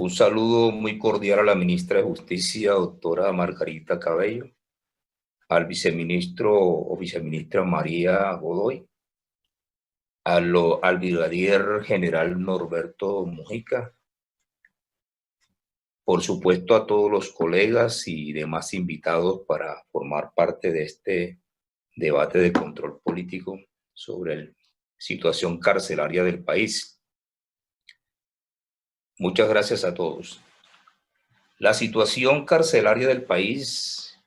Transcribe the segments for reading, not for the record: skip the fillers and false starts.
Un saludo muy cordial a la ministra de Justicia, doctora Margarita Cabello, al viceministro o viceministra María Godoy, al brigadier general Norberto Mujica, por supuesto a todos los colegas y demás invitados para formar parte de este debate de control político sobre la situación carcelaria del país. Muchas gracias a todos. La situación carcelaria del país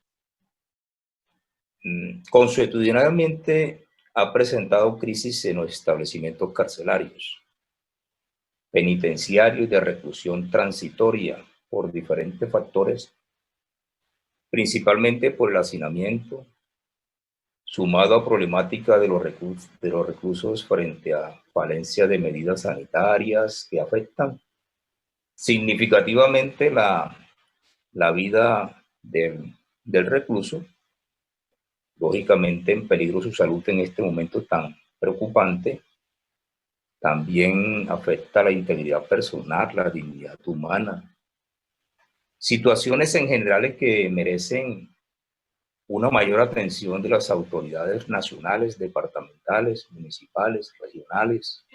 consuetudinariamente ha presentado crisis en los establecimientos carcelarios, penitenciarios y de reclusión transitoria por diferentes factores, principalmente por el hacinamiento, sumado a problemática de los reclusos frente a falencia de medidas sanitarias que afectan significativamente la vida del recluso, lógicamente en peligro su salud en este momento tan preocupante. También afecta la integridad personal, la dignidad humana. Situaciones en general que merecen una mayor atención de las autoridades nacionales, departamentales, municipales, regionales,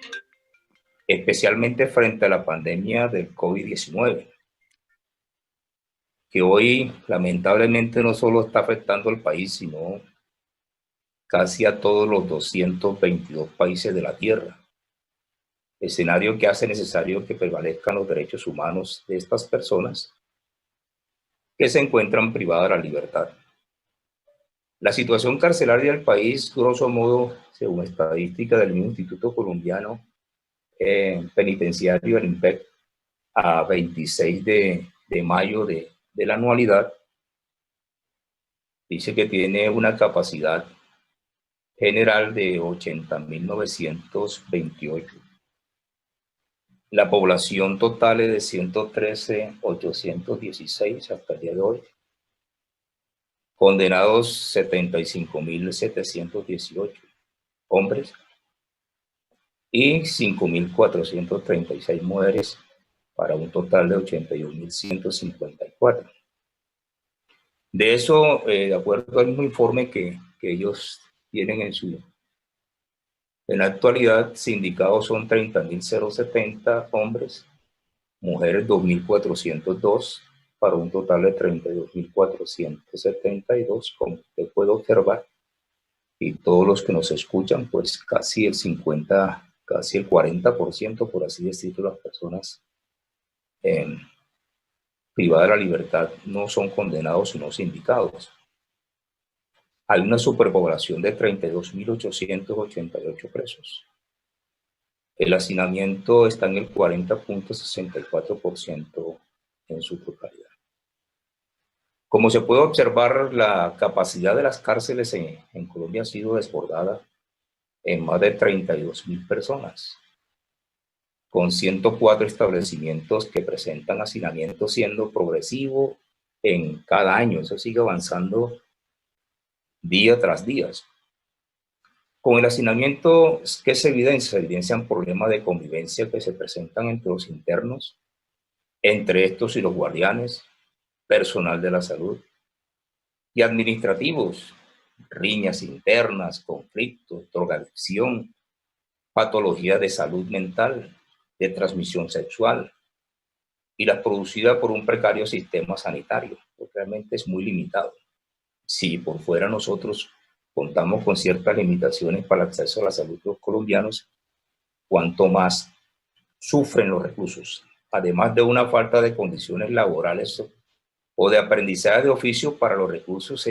especialmente frente a la pandemia del COVID-19, que hoy lamentablemente no solo está afectando al país, sino casi a todos los 222 países de la Tierra. Escenario que hace necesario que prevalezcan los derechos humanos de estas personas que se encuentran privadas de la libertad. La situación carcelaria del país, grosso modo, según estadística del mismo Instituto Colombiano Penitenciario, el INPEC, a 26 de mayo de la anualidad, dice que tiene una capacidad general de 80.928. La población total es de 113.816 hasta el día de hoy. Condenados 75.718 hombres y 5.436 mujeres, para un total de 81.154. De eso, de acuerdo al mismo informe que ellos tienen en la actualidad, sindicados son 30.070 hombres, mujeres 2.402, para un total de 32.472, como usted puede observar. Y todos los que nos escuchan, pues casi el 40%, por así decirlo, las personas privadas de la libertad no son condenados sino sindicados. Hay una superpoblación de 32.888 presos. El hacinamiento está en el 40.64% en su totalidad. Como se puede observar, la capacidad de las cárceles en Colombia ha sido desbordada en más de 32.000 personas, con 104 establecimientos que presentan hacinamiento siendo progresivo en cada año. Eso sigue avanzando día tras día. Con el hacinamiento, ¿qué se evidencia? Se evidencian problemas de convivencia que se presentan entre los internos, entre estos y los guardianes, personal de la salud y administrativos, riñas internas, conflictos, drogadicción, patologías de salud mental, de transmisión sexual y las producidas por un precario sistema sanitario, porque realmente es muy limitado. Si por fuera nosotros contamos con ciertas limitaciones para el acceso a la salud de los colombianos, cuanto más sufren los reclusos, además de una falta de condiciones laborales o de aprendizaje de oficio para los reclusos,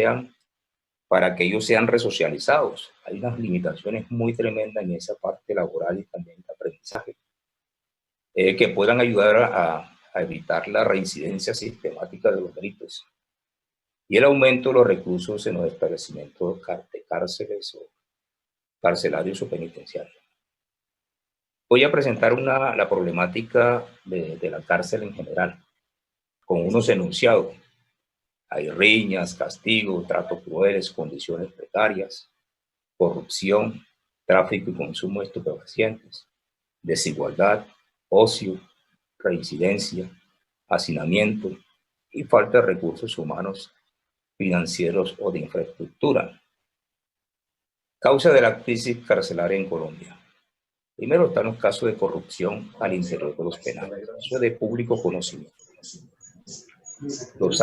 para que ellos sean resocializados. Hay unas limitaciones muy tremendas en esa parte laboral y también de aprendizaje, que puedan ayudar a evitar la reincidencia sistemática de los delitos y el aumento de los reclusos en los establecimientos de cárceles o carcelarios o penitenciarios. Voy a presentar la problemática de la cárcel en general, con unos enunciados. Hay riñas, castigos, tratos crueles, condiciones precarias, corrupción, tráfico y consumo de estupefacientes, desigualdad, ocio, reincidencia, hacinamiento y falta de recursos humanos, financieros o de infraestructura. Causa de la crisis carcelaria en Colombia. Primero están los casos de corrupción al interior de los penales. Eso es de público conocimiento. Los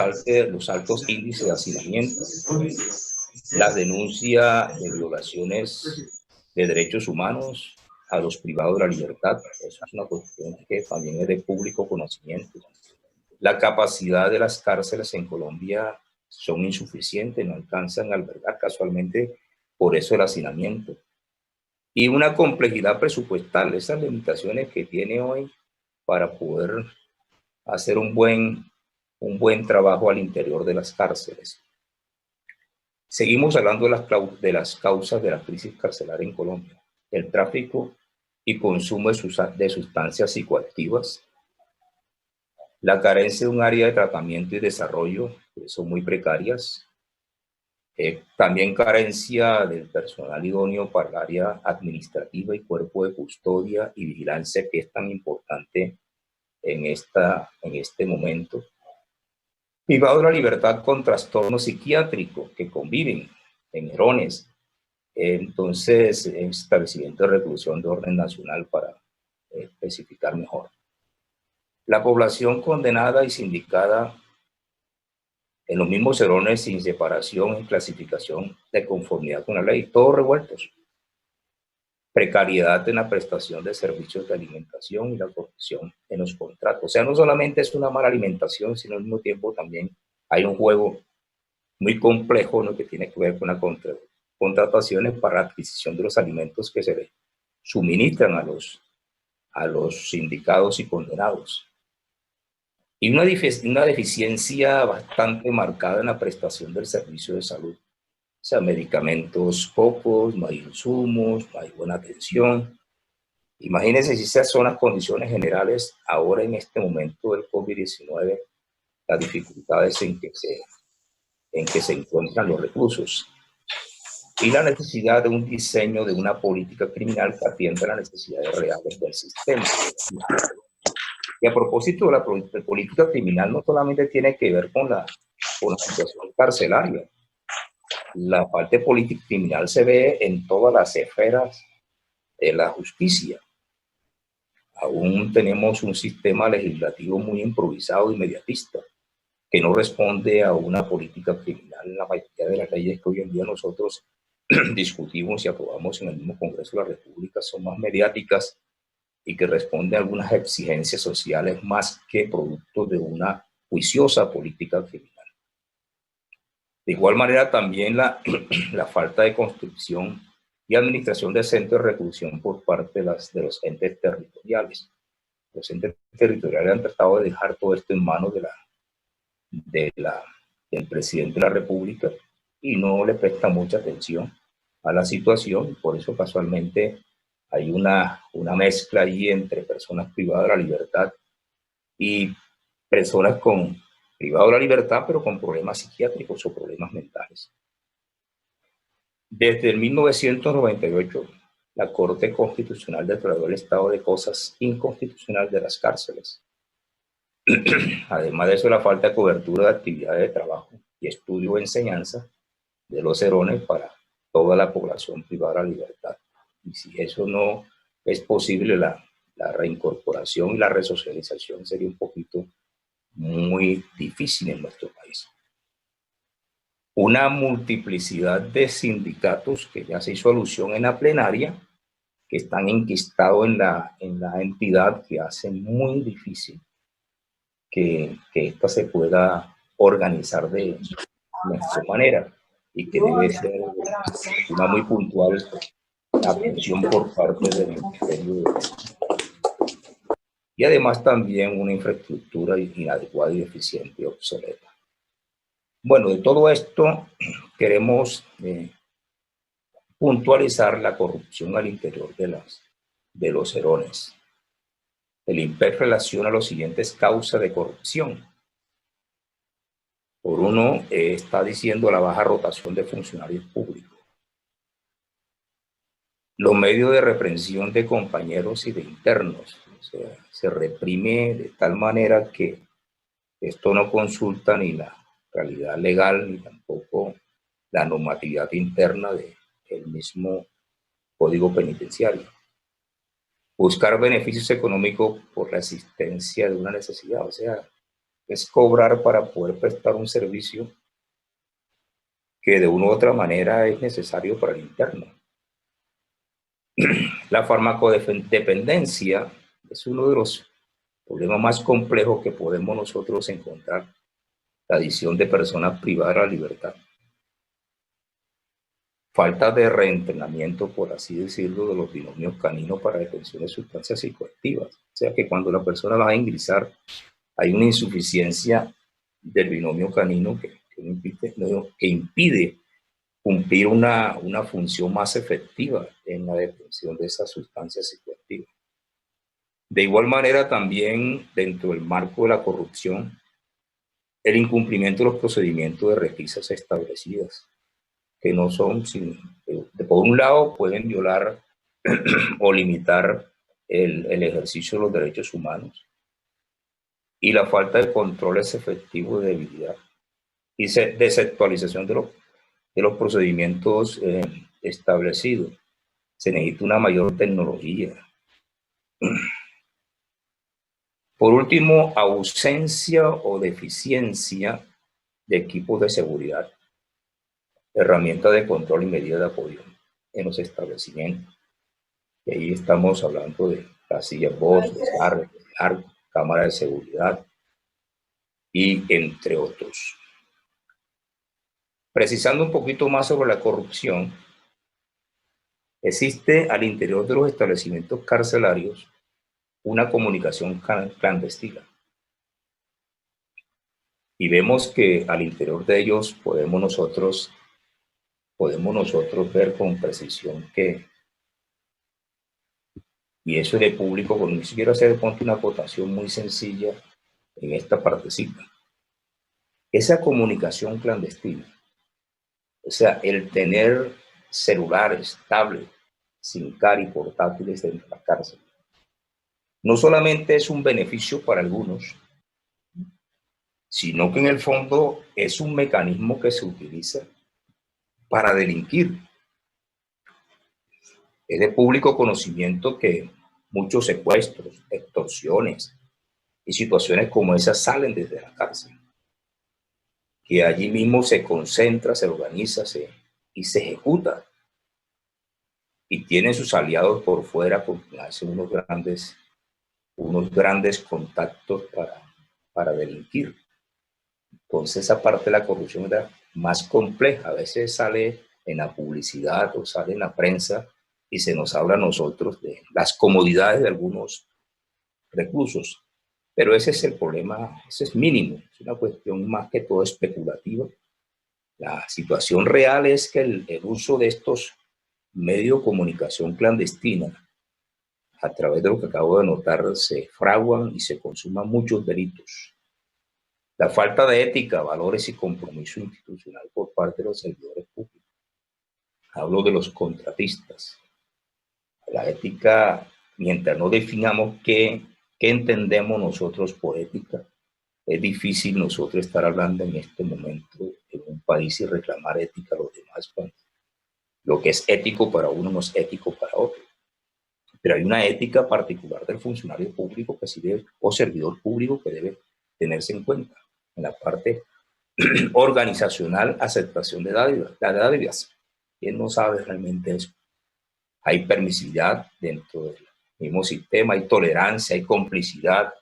altos índices de hacinamiento, la denuncia de violaciones de derechos humanos a los privados de la libertad. Eso es una cuestión que también es de público conocimiento. La capacidad de las cárceles en Colombia son insuficientes, no alcanzan a albergar casualmente, por eso el hacinamiento. Y una complejidad presupuestal, esas limitaciones que tiene hoy para poder hacer un buen trabajo al interior de las cárceles. Seguimos hablando de las causas de la crisis carcelaria en Colombia. El tráfico y consumo de sustancias psicoactivas, la carencia de un área de tratamiento y desarrollo, que son muy precarias, también carencia del personal idóneo para el área administrativa y cuerpo de custodia y vigilancia, que es tan importante en este momento. Privado de la libertad con trastornos psiquiátricos que conviven en Herones. Entonces, establecimiento de reclusión de orden nacional para especificar mejor. La población condenada y sindicada en los mismos Herones sin separación en clasificación de conformidad con la ley, todos revueltos. Precariedad en la prestación de servicios de alimentación y la corrupción en los contratos. O sea, no solamente es una mala alimentación, sino al mismo tiempo también hay un juego muy complejo, ¿no?, que tiene que ver con las contrataciones para la adquisición de los alimentos que se le suministran a los sindicados y condenados. Y una deficiencia bastante marcada en la prestación del servicio de salud. O sea, medicamentos pocos, no hay insumos, no hay buena atención. Imagínense si esas son las condiciones generales ahora en este momento del COVID-19, las dificultades en que se encuentran los reclusos. Y la necesidad de un diseño de una política criminal que atienda a las necesidades reales del sistema. Y a propósito de la política criminal, no solamente tiene que ver con la situación carcelaria. La parte política criminal se ve en todas las esferas de la justicia. Aún tenemos un sistema legislativo muy improvisado y inmediatista, que no responde a una política criminal. La mayoría de las leyes que hoy en día nosotros discutimos y aprobamos en el mismo Congreso de la República son más mediáticas y que responden a algunas exigencias sociales más que producto de una juiciosa política criminal. De igual manera, también la falta de construcción y administración de centros de reclusión por parte de los entes territoriales. Los entes territoriales han tratado de dejar todo esto en manos del presidente de la República y no le presta mucha atención a la situación. Por eso casualmente hay una mezcla ahí entre personas privadas de la libertad y personas privadas de la libertad, pero con problemas psiquiátricos o problemas mentales. Desde el 1998, la Corte Constitucional declaró el estado de cosas inconstitucional de las cárceles. Además de eso, la falta de cobertura de actividades de trabajo y estudio o enseñanza de los Herones para toda la población privada de la libertad. Y si eso no es posible, la reincorporación y la resocialización sería un poquito muy difícil en nuestro país. Una multiplicidad de sindicatos, que ya se hizo alusión en la plenaria, que están enquistados en la entidad, que hacen muy difícil que esta se pueda organizar de mejor manera y que debe ser una muy puntual atención por parte del Ministerio de Defensa. Y además también una infraestructura inadecuada y deficiente y obsoleta. Bueno, de todo esto queremos puntualizar la corrupción al interior de los Herones. El INPEC relaciona los siguientes causas de corrupción. Por uno, está diciendo la baja rotación de funcionarios públicos. Los medios de reprensión de compañeros y de internos. O sea, se reprime de tal manera que Esto no consulta ni la realidad legal ni tampoco la normatividad interna del mismo Código Penitenciario. Buscar beneficios económicos por la existencia de una necesidad, o sea, es cobrar para poder prestar un servicio que de una u otra manera es necesario para el interno. La farmacodependencia es uno de los problemas más complejos que podemos nosotros encontrar, la adicción de personas privadas de la libertad. Falta de reentrenamiento, por así decirlo, de los binomios caninos para detención de sustancias psicoactivas. O sea que cuando la persona va a ingresar, hay una insuficiencia del binomio canino que impide cumplir una función más efectiva en la detención de esas sustancias psicoactivas. De igual manera, también dentro del marco de la corrupción, el incumplimiento de los procedimientos de requisas establecidas, que no son, por un lado, pueden violar o limitar el ejercicio de los derechos humanos, y la falta de controles efectivos de debilidad y desactualización de los procedimientos establecidos. Se necesita una mayor tecnología. Por último, ausencia o deficiencia de equipos de seguridad, herramientas de control y medidas de apoyo en los establecimientos. Y ahí estamos hablando de casillas voz, cámara de seguridad y entre otros. Precisando un poquito más sobre la corrupción, existe al interior de los establecimientos carcelarios una comunicación clandestina. Y vemos que al interior de ellos podemos nosotros ver con precisión que, y eso de público, con ni siquiera hacer una acotación muy sencilla en esta partecita. Esa comunicación clandestina, o sea, el tener celulares, tablets, SIM card y portátiles dentro de la cárcel, no solamente es un beneficio para algunos, sino que en el fondo es un mecanismo que se utiliza para delinquir. Es de público conocimiento que muchos secuestros, extorsiones y situaciones como esas salen desde la cárcel, que allí mismo se concentra, se organiza y se ejecuta, y tienen sus aliados por fuera porque hacen unos grandes contactos para delinquir. Entonces esa parte de la corrupción era más compleja, a veces sale en la publicidad o sale en la prensa y se nos habla a nosotros de las comodidades de algunos reclusos, pero ese es el problema, ese es mínimo, es una cuestión más que todo especulativa. La situación real es que el uso de estos medios de comunicación clandestina, a través de lo que acabo de notar, se fraguan y se consuman muchos delitos. La falta de ética, valores y compromiso institucional por parte de los servidores públicos. Hablo de los contratistas. La ética, mientras no definamos qué entendemos nosotros por ética, es difícil nosotros estar hablando en este momento en un país y reclamar ética a los demás. Cuando lo que es ético para uno no es ético para otro. Pero hay una ética particular del funcionario público que sí debe, o servidor público, que debe tenerse en cuenta en la parte organizacional, aceptación de dádivas. ¿Quién no sabe realmente eso? Hay permisividad dentro del mismo sistema, hay tolerancia, hay complicidad.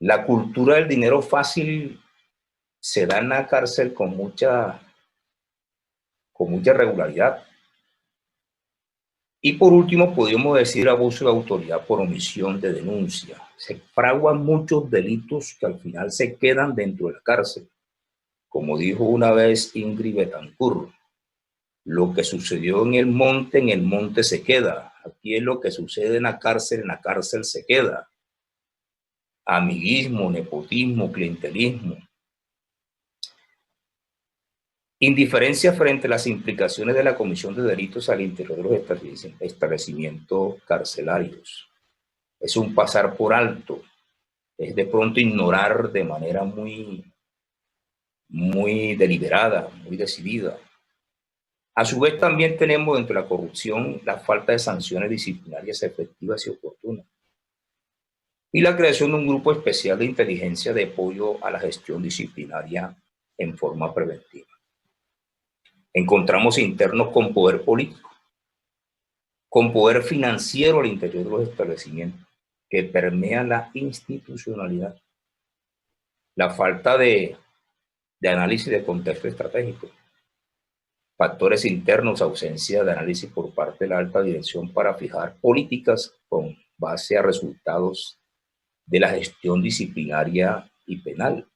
La cultura del dinero fácil se da en la cárcel con mucha regularidad. Y por último, podríamos decir abuso de autoridad por omisión de denuncia. Se fraguan muchos delitos que al final se quedan dentro de la cárcel. Como dijo una vez Ingrid Betancourt, lo que sucedió en el monte se queda. Aquí es lo que sucede en la cárcel se queda. Amiguismo, nepotismo, clientelismo. Indiferencia frente a las implicaciones de la comisión de delitos al interior de los establecimientos carcelarios. Es un pasar por alto es de pronto ignorar de manera muy deliberada, muy decidida. A su vez también tenemos dentro de la corrupción la falta de sanciones disciplinarias efectivas y oportunas y la creación de un grupo especial de inteligencia de apoyo a la gestión disciplinaria en forma preventiva. Encontramos internos con poder político, con poder financiero al interior de los establecimientos, que permean la institucionalidad, la falta de análisis de contexto estratégico, factores internos, ausencia de análisis por parte de la alta dirección para fijar políticas con base a resultados de la gestión disciplinaria y penal.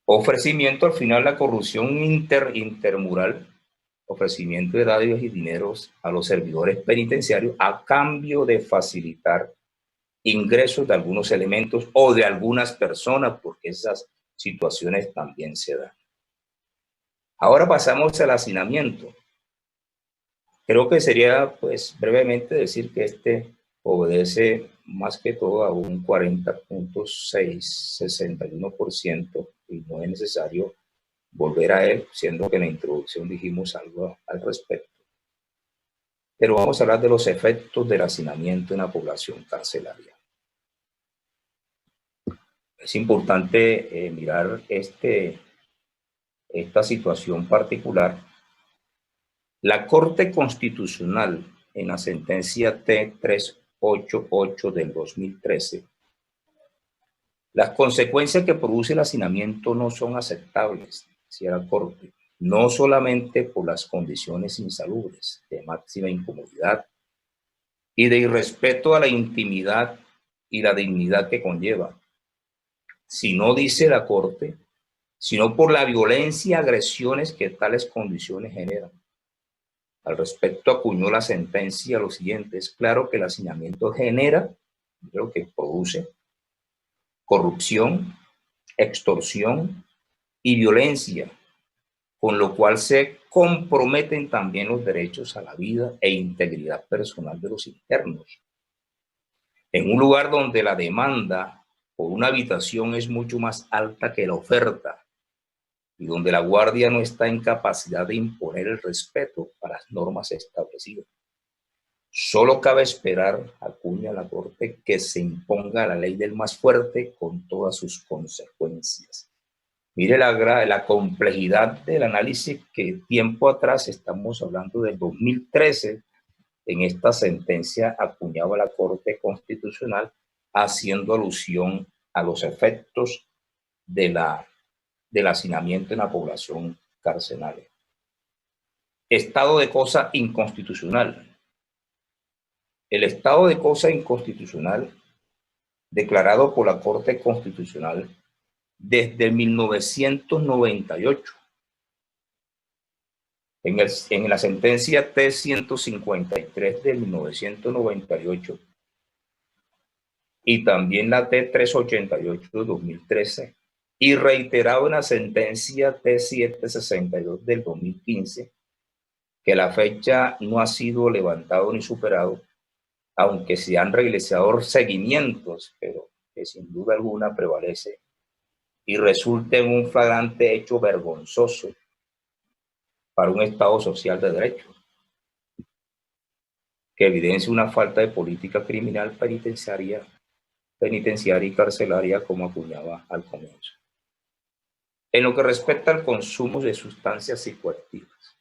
Ofrecimiento, al final, la corrupción intermural, ofrecimiento de dádivas y dineros a los servidores penitenciarios a cambio de facilitar ingresos de algunos elementos o de algunas personas, porque esas situaciones también se dan. Ahora pasamos al hacinamiento. Creo que sería, pues, brevemente decir que este obedece más que todo a un 40.661% y no es necesario volver a él, siendo que en la introducción dijimos algo al respecto. Pero vamos a hablar de los efectos del hacinamiento en la población carcelaria. Es importante mirar esta situación particular. La Corte Constitucional, en la sentencia T388 del 2013, las consecuencias que produce el hacinamiento no son aceptables, decía la Corte, no solamente por las condiciones insalubres de máxima incomodidad y de irrespeto a la intimidad y la dignidad que conlleva, sino, dice la Corte, sino por la violencia y agresiones que tales condiciones generan. Al respecto, acuñó la sentencia lo siguiente: es claro que el hacinamiento genera, lo que produce, corrupción, extorsión y violencia, con lo cual se comprometen también los derechos a la vida e integridad personal de los internos. En un lugar donde la demanda por una habitación es mucho más alta que la oferta y donde la guardia no está en capacidad de imponer el respeto a las normas establecidas, solo cabe esperar, acuña la Corte, que se imponga la ley del más fuerte con todas sus consecuencias. Mire la complejidad del análisis que tiempo atrás, estamos hablando del 2013, en esta sentencia acuñaba la Corte Constitucional, haciendo alusión a los efectos del hacinamiento en la población carcelaria. Estado de cosa inconstitucional. El estado de cosa inconstitucional, declarado por la Corte Constitucional desde 1998, en la sentencia T153 de 1998 y también la T388 de 2013, y reiterado en la sentencia T762 del 2015, que la fecha no ha sido levantado ni superado, aunque se han realizado seguimientos, pero que sin duda alguna prevalece y resulta en un flagrante hecho vergonzoso para un Estado social de derecho, que evidencia una falta de política criminal penitenciaria y carcelaria, como acuñaba al comienzo. En lo que respecta al consumo de sustancias psicoactivas,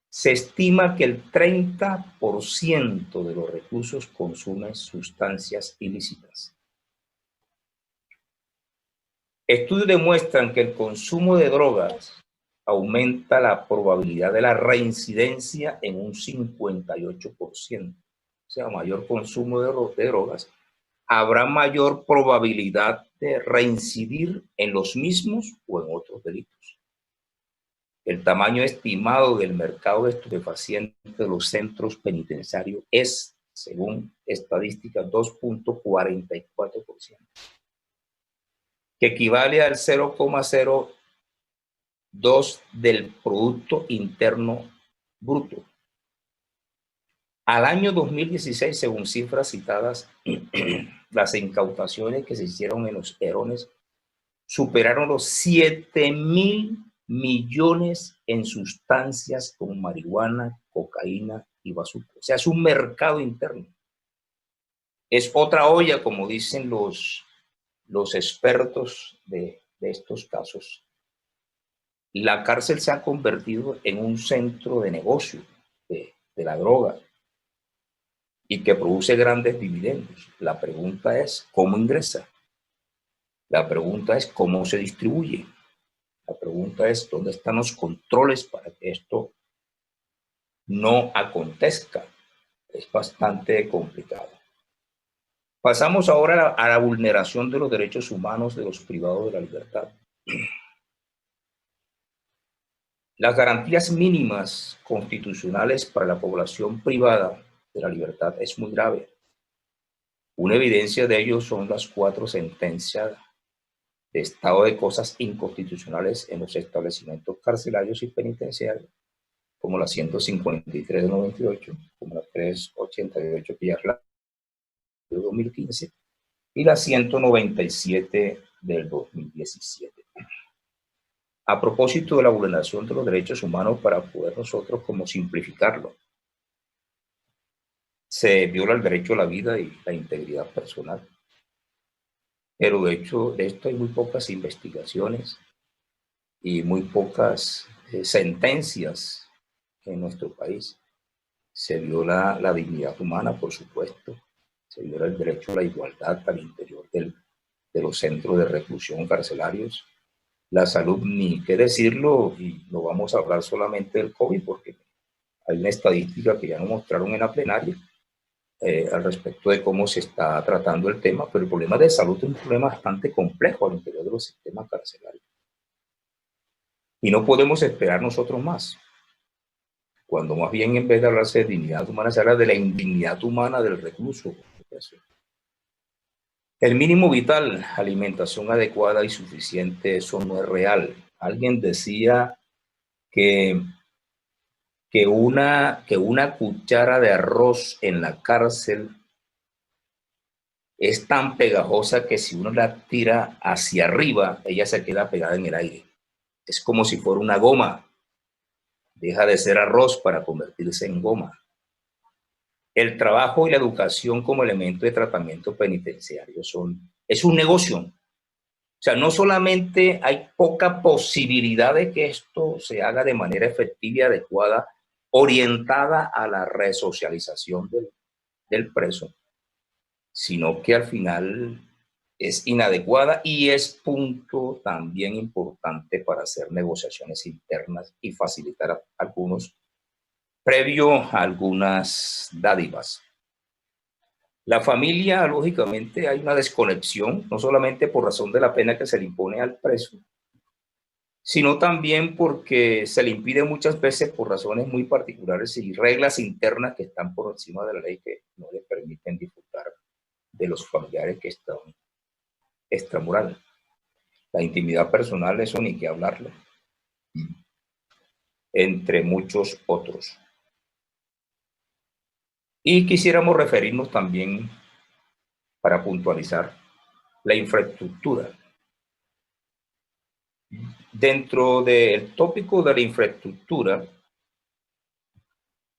se estima que el 30% de los reclusos consumen sustancias ilícitas. Estudios demuestran que el consumo de drogas aumenta la probabilidad de la reincidencia en un 58%. O sea, mayor consumo de drogas, habrá mayor probabilidad de reincidir en los mismos o en otros delitos. El tamaño estimado del mercado de estupefacientes de los centros penitenciarios es, según estadísticas, 2.44%, que equivale al 0,02 del Producto Interno Bruto. Al año 2016, según cifras citadas, las incautaciones que se hicieron en los Herones superaron los 7.000 millones en sustancias como marihuana, cocaína y bazuco. O sea, es un mercado interno. Es otra olla, como dicen los expertos de estos casos. La cárcel se ha convertido en un centro de negocio de la droga y que produce grandes dividendos. La pregunta es cómo ingresa. La pregunta es cómo se distribuye. La pregunta es dónde están los controles para que esto no acontezca. Es bastante complicado. Pasamos ahora a la vulneración de los derechos humanos de los privados de la libertad. Las garantías mínimas constitucionales para la población privada de la libertad es muy grave. Una evidencia de ello son las 4 sentencias de estado de cosas inconstitucionales en los establecimientos carcelarios y penitenciarios, como la 153 de 98, como la 388 que ya es la de 2015, y la 197 del 2017. A propósito de la vulneración de los derechos humanos, para poder nosotros como simplificarlo, se viola el derecho a la vida y la integridad personal. Pero de hecho, de esto hay muy pocas investigaciones y muy pocas sentencias en nuestro país. Se viola la dignidad humana, por supuesto. Se viola el derecho a la igualdad al interior de los centros de reclusión carcelarios. La salud, ni qué decirlo, y no vamos a hablar solamente del COVID, porque hay una estadística que ya nos mostraron en la plenaria al respecto de cómo se está tratando el tema, pero el problema de salud es un problema bastante complejo al interior de los sistemas carcelarios. Y no podemos esperar nosotros más, cuando más bien en vez de hablarse de dignidad humana, se habla de la indignidad humana del recluso. El mínimo vital, alimentación adecuada y suficiente, eso no es real. Alguien decía que una cuchara de arroz en la cárcel es tan pegajosa que si uno la tira hacia arriba, ella se queda pegada en el aire. Es como si fuera una goma. Deja de ser arroz para convertirse en goma. El trabajo y la educación como elemento de tratamiento penitenciario es un negocio. O sea, no solamente hay poca posibilidad de que esto se haga de manera efectiva y adecuada, orientada a la resocialización del preso, sino que al final es inadecuada y es punto también importante para hacer negociaciones internas y facilitar a algunos previo a algunas dádivas. La familia, lógicamente, hay una desconexión, no solamente por razón de la pena que se le impone al preso, sino también porque se le impide muchas veces por razones muy particulares y reglas internas que están por encima de la ley que no le permiten disfrutar de los familiares que están extramural. La intimidad personal, eso ni que hablarlo, entre muchos otros. Y quisiéramos referirnos también, para puntualizar, la infraestructura. Dentro del tópico de la infraestructura,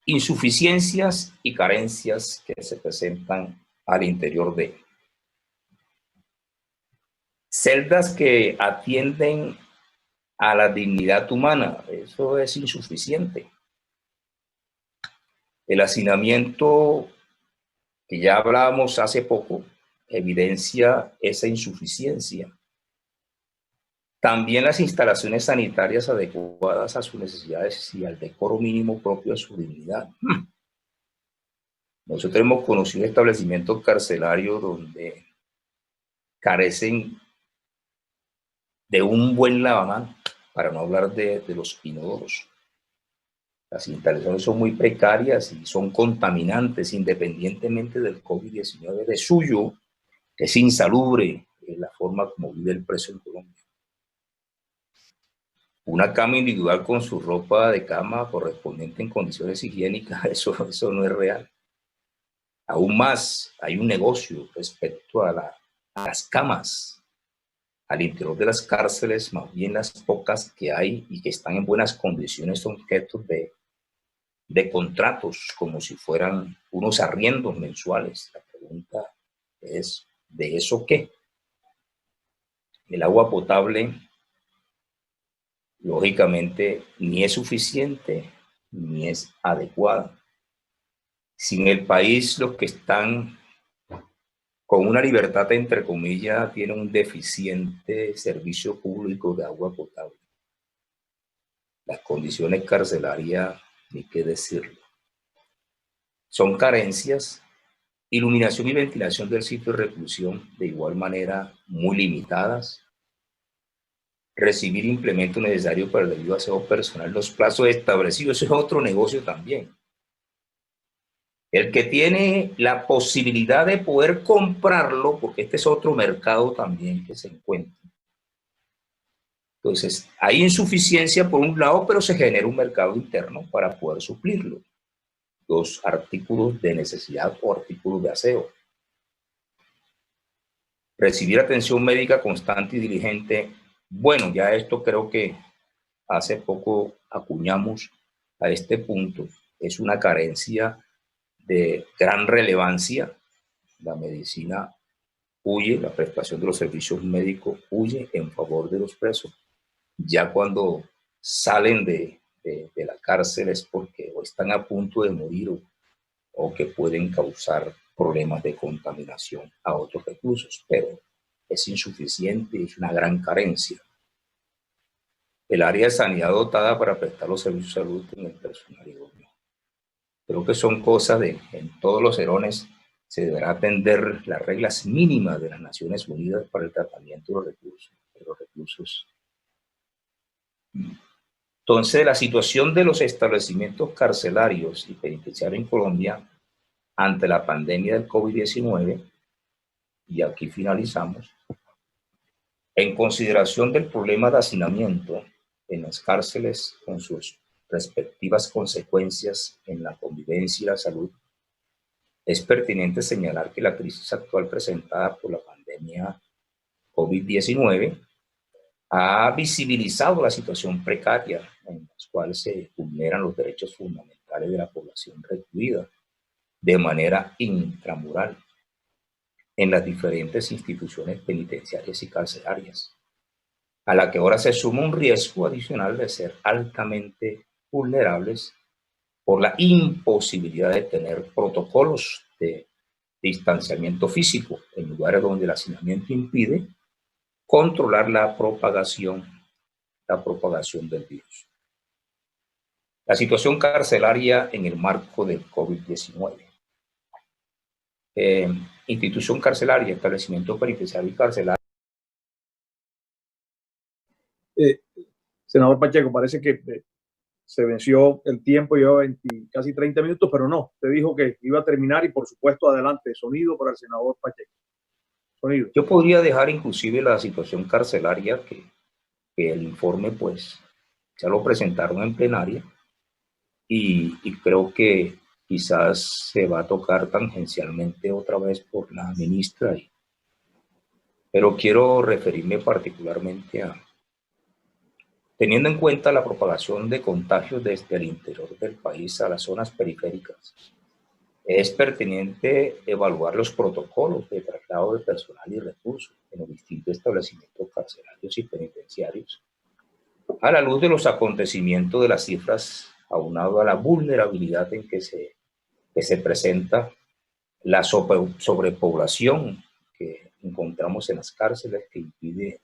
insuficiencias y carencias que se presentan al interior de celdas que atienden a la dignidad humana, eso es insuficiente. El hacinamiento, que ya hablábamos hace poco, evidencia esa insuficiencia. También las instalaciones sanitarias adecuadas a sus necesidades y al decoro mínimo propio de su dignidad. Nosotros hemos conocido establecimientos carcelarios donde carecen de un buen lavamanos, para no hablar de los inodoros. Las instalaciones son muy precarias y son contaminantes, independientemente del COVID-19. De suyo es insalubre la forma como vive el preso en Colombia. Una cama individual con su ropa de cama correspondiente en condiciones higiénicas, eso no es real. Aún más, hay un negocio respecto a las camas. Al interior de las cárceles, más bien las pocas que hay y que están en buenas condiciones son objetos de contratos, como si fueran unos arriendos mensuales. La pregunta es, ¿de eso qué? El agua potable, lógicamente, ni es suficiente ni es adecuada. Si en el país los que están con una libertad, entre comillas, tienen un deficiente servicio público de agua potable, las condiciones carcelarias, ni qué decirlo. Son carencias, iluminación y ventilación del sitio de reclusión de igual manera muy limitadas, recibir implementos necesarios para el debido aseo personal, los plazos establecidos, eso es otro negocio también. El que tiene la posibilidad de poder comprarlo, porque este es otro mercado también que se encuentra. Entonces, hay insuficiencia por un lado, pero se genera un mercado interno para poder suplirlo. Los artículos de necesidad o artículos de aseo. Recibir atención médica constante y diligente. Bueno, ya esto creo que hace poco acuñamos a este punto. Es una carencia de gran relevancia. La medicina huye, la prestación de los servicios médicos huye en favor de los presos. Ya cuando salen de la cárcel es porque o están a punto de morir o que pueden causar problemas de contaminación a otros reclusos, pero es insuficiente, es una gran carencia. El área de sanidad dotada para prestar los servicios de salud en el personal idóneo. Creo que son cosas en todos los erones se deberá atender las reglas mínimas de las Naciones Unidas para el tratamiento de los reclusos. Entonces, la situación de los establecimientos carcelarios y penitenciarios en Colombia ante la pandemia del COVID-19, y aquí finalizamos, en consideración del problema de hacinamiento en las cárceles con sus respectivas consecuencias en la convivencia y la salud, es pertinente señalar que la crisis actual presentada por la pandemia COVID-19 ha visibilizado la situación precaria en la cual se vulneran los derechos fundamentales de la población recluida de manera intramural en las diferentes instituciones penitenciarias y carcelarias, a la que ahora se suma un riesgo adicional de ser altamente vulnerables por la imposibilidad de tener protocolos de distanciamiento físico en lugares donde el hacinamiento impide controlar la propagación del virus. La situación carcelaria en el marco del COVID-19. Institución carcelaria, establecimiento penitenciario y carcelario. Senador Pacheco, parece que se venció el tiempo, lleva casi 30 minutos, pero no, te dijo que iba a terminar y por supuesto adelante, sonido para el senador Pacheco. Sonido. Yo podría dejar inclusive la situación carcelaria que el informe pues ya lo presentaron en plenaria y creo que quizás se va a tocar tangencialmente otra vez por la ministra, pero quiero referirme particularmente a, teniendo en cuenta la propagación de contagios desde el interior del país a las zonas periféricas, es pertinente evaluar los protocolos de traslado de personal y recursos en los distintos establecimientos carcelarios y penitenciarios, a la luz de los acontecimientos de las cifras, aunado a la vulnerabilidad en que se presenta la sobrepoblación que encontramos en las cárceles, que impide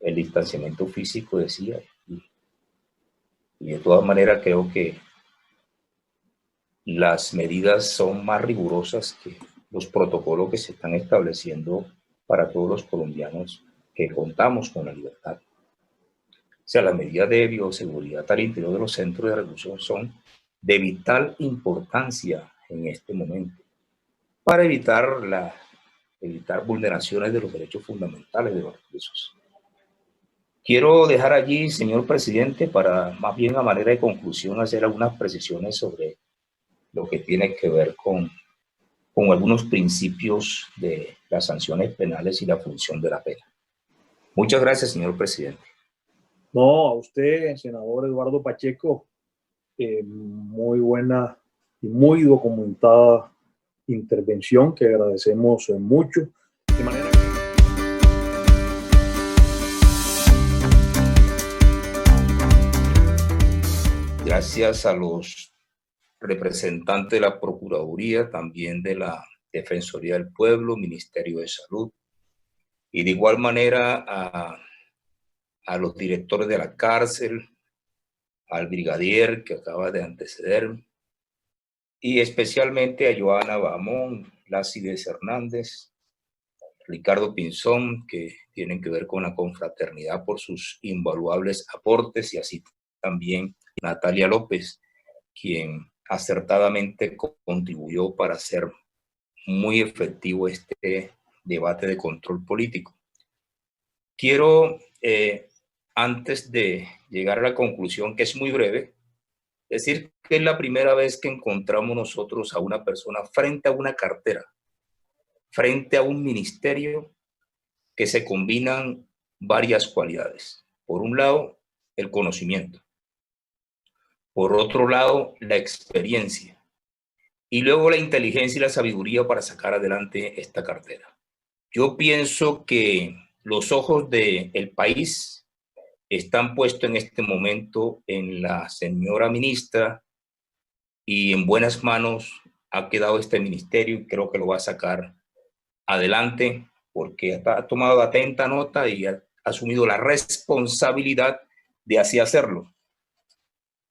el distanciamiento físico, decía, y de todas maneras creo que las medidas son más rigurosas que los protocolos que se están estableciendo para todos los colombianos que contamos con la libertad. O sea, las medidas de bioseguridad al interior de los centros de reclusión son de vital importancia en este momento para evitar vulneraciones de los derechos fundamentales de los reclusos. Quiero dejar allí, señor presidente, para más bien a manera de conclusión hacer algunas precisiones sobre lo que tiene que ver con con algunos principios de las sanciones penales y la función de la pena. Muchas gracias, señor presidente. No, a usted, senador Eduardo Pacheco, muy buena y muy documentada intervención que agradecemos mucho. De manera gracias a los representantes de la Procuraduría, también de la Defensoría del Pueblo, Ministerio de Salud, y de igual manera a los directores de la cárcel, al brigadier que acaba de anteceder, y especialmente a Joana Bamón, Lácides Hernández, Ricardo Pinzón, que tienen que ver con la confraternidad por sus invaluables aportes, y así también Natalia López, quien acertadamente contribuyó para hacer muy efectivo este debate de control político. Quiero, antes de llegar a la conclusión, que es muy breve, decir que es la primera vez que encontramos nosotros a una persona frente a una cartera, frente a un ministerio, que se combinan varias cualidades. Por un lado, el conocimiento. Por otro lado, la experiencia. Y luego la inteligencia y la sabiduría para sacar adelante esta cartera. Yo pienso que los ojos del país están puestos en este momento en la señora ministra, y en buenas manos ha quedado este ministerio, y creo que lo va a sacar adelante porque ha tomado atenta nota y ha asumido la responsabilidad de así hacerlo.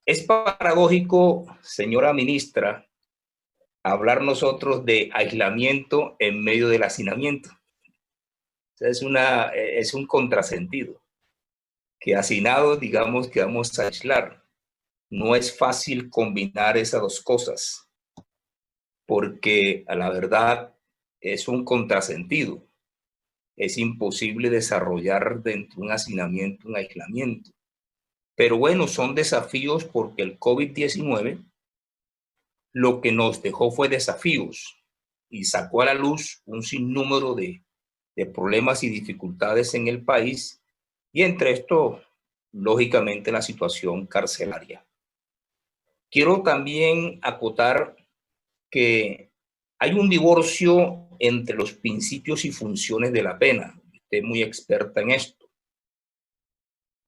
Es paradójico, señora ministra, hablar nosotros de aislamiento en medio del hacinamiento. Es un contrasentido, que hacinados digamos que vamos a aislar. No es fácil combinar esas dos cosas, porque a la verdad es un contrasentido. Es imposible desarrollar dentro de un hacinamiento un aislamiento. Pero bueno, son desafíos, porque el COVID-19 lo que nos dejó fue desafíos y sacó a la luz un sinnúmero de problemas y dificultades en el país, y entre esto, lógicamente, la situación carcelaria. Quiero también acotar que hay un divorcio entre los principios y funciones de la pena. Usted es muy experta en esto.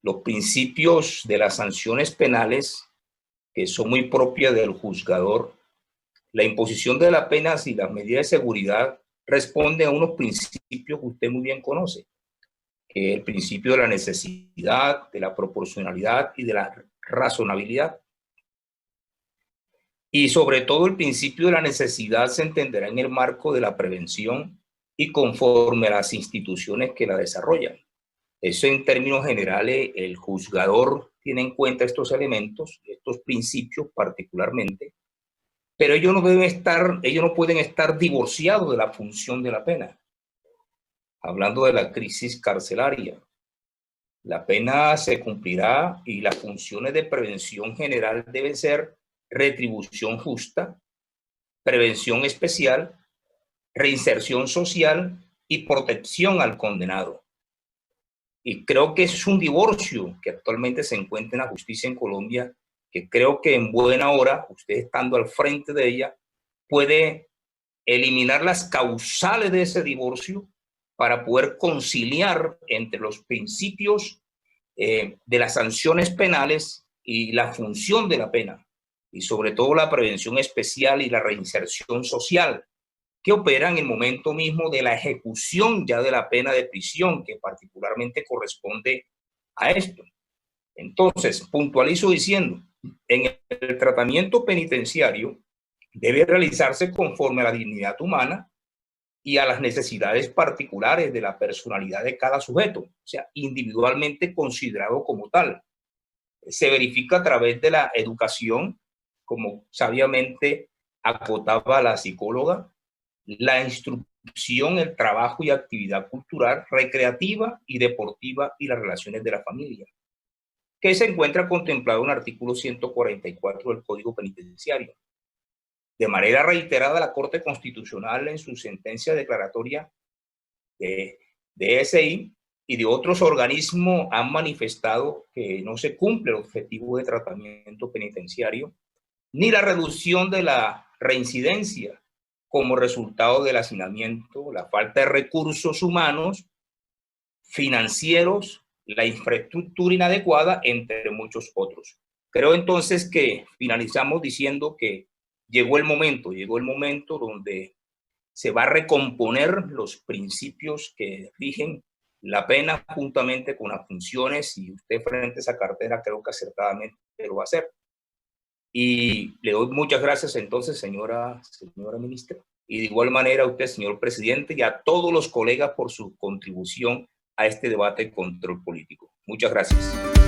Los principios de las sanciones penales, que son muy propias del juzgador, la imposición de las penas y las medidas de seguridad responden a unos principios que usted muy bien conoce, que es el principio de la necesidad, de la proporcionalidad y de la razonabilidad. Y sobre todo el principio de la necesidad se entenderá en el marco de la prevención y conforme a las instituciones que la desarrollan. Eso, en términos generales, el juzgador tiene en cuenta estos elementos, estos principios particularmente, pero ellos no pueden estar divorciados de la función de la pena. Hablando de la crisis carcelaria, la pena se cumplirá y las funciones de prevención general deben ser retribución justa, prevención especial, reinserción social y protección al condenado. Y creo que es un divorcio que actualmente se encuentra en la justicia en Colombia, que creo que en buena hora, usted estando al frente de ella, puede eliminar las causales de ese divorcio para poder conciliar entre los principios de las sanciones penales y la función de la pena, y sobre todo la prevención especial y la reinserción social, que opera en el momento mismo de la ejecución ya de la pena de prisión, que particularmente corresponde a esto. Entonces, puntualizo diciendo, en el tratamiento penitenciario debe realizarse conforme a la dignidad humana y a las necesidades particulares de la personalidad de cada sujeto, o sea, individualmente considerado como tal. Se verifica a través de la educación, como sabiamente acotaba la psicóloga, la instrucción, el trabajo y actividad cultural, recreativa y deportiva, y las relaciones de la familia, que se encuentra contemplado en el artículo 144 del Código Penitenciario. de manera reiterada la Corte Constitucional en su sentencia declaratoria de ESI y de otros organismos han manifestado que no se cumple el objetivo de tratamiento penitenciario ni la reducción de la reincidencia como resultado del hacinamiento, la falta de recursos humanos, financieros, la infraestructura inadecuada, entre muchos otros. Creo entonces que finalizamos diciendo que llegó el momento donde se va a recomponer los principios que rigen la pena juntamente con las funciones, y usted frente a esa cartera creo que acertadamente lo va a hacer. Y le doy muchas gracias entonces, señora ministra, y de igual manera a usted, señor presidente, y a todos los colegas por su contribución a este debate de control político. Muchas gracias.